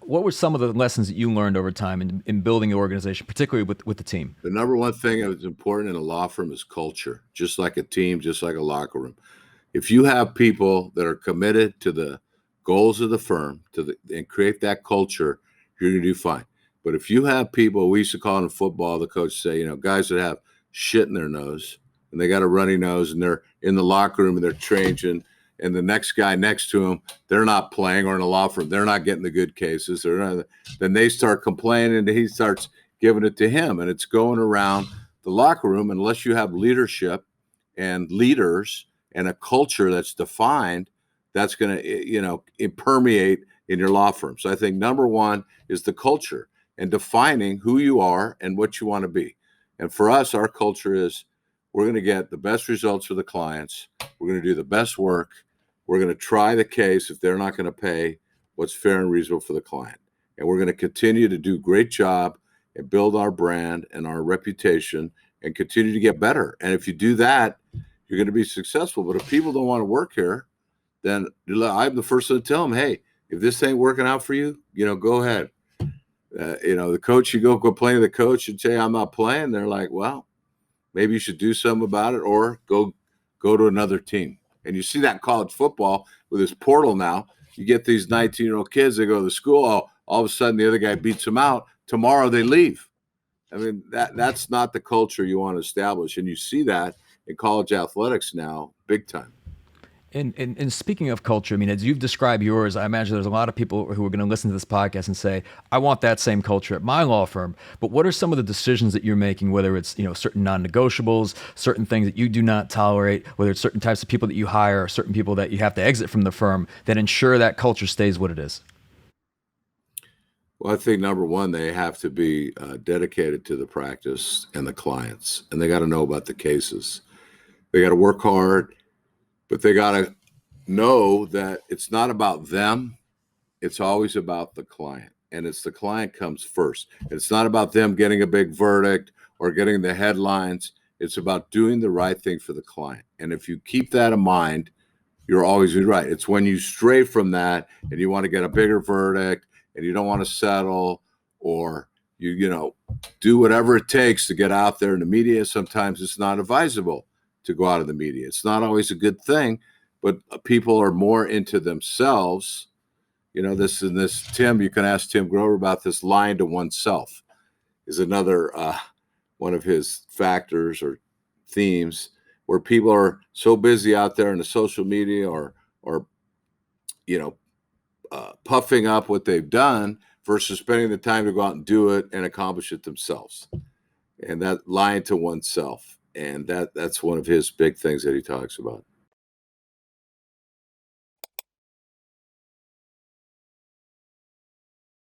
What were some of the lessons that you learned over time in building the organization, particularly with the team? The number one thing that is important in a law firm is culture, just like a team, just like a locker room. If you have people that are committed to the goals of the firm and create that culture, you're going to do fine. But if you have people, we used to call in football, the coach say, guys that have shit in their nose and they got a runny nose and they're in the locker room and they're changing, and the next guy next to them, they're not playing, or in a law firm, they're not getting the good cases. Then they start complaining and he starts giving it to him. And it's going around the locker room unless you have leadership and leaders and a culture that's defined, that's going to, permeate in your law firm. So I think number one is the culture and defining who you are and what you want to be. And for us, our culture is we're going to get the best results for the clients. We're going to do the best work. We're going to try the case if they're not going to pay what's fair and reasonable for the client. And we're going to continue to do a great job and build our brand and our reputation and continue to get better. And if you do that, you're going to be successful. But if people don't want to work here, then I'm the first one to tell them, hey, if this ain't working out for you, go ahead. The coach, you go complain to the coach and say, I'm not playing. They're like, well, maybe you should do something about it or go to another team. And you see that in college football with this portal now. You get these 19-year-old kids, they go to the school, all of a sudden the other guy beats them out. Tomorrow they leave. I mean, that's not the culture you want to establish. And you see that in college athletics now, big time. And speaking of culture, I mean, as you've described yours, I imagine there's a lot of people who are going to listen to this podcast and say, I want that same culture at my law firm. But what are some of the decisions that you're making, whether it's, certain non-negotiables, certain things that you do not tolerate, whether it's certain types of people that you hire, or certain people that you have to exit from the firm, that ensure that culture stays what it is? Well, I think number one, they have to be dedicated to the practice and the clients, and they got to know about the cases. They got to work hard, but they got to know that it's not about them. It's always about the client, and it's the client comes first. It's not about them getting a big verdict or getting the headlines. It's about doing the right thing for the client. And if you keep that in mind, you're always right. It's when you stray from that and you want to get a bigger verdict and you don't want to settle, or you do whatever it takes to get out there in the media. Sometimes it's not advisable to go out of the media. It's not always a good thing, but people are more into themselves. This Tim, you can ask Tim Grover about this. Lying to oneself is another one of his factors or themes, where people are so busy out there in the social media or puffing up what they've done versus spending the time to go out and do it and accomplish it themselves. And that lying to oneself. And that's one of his big things that he talks about.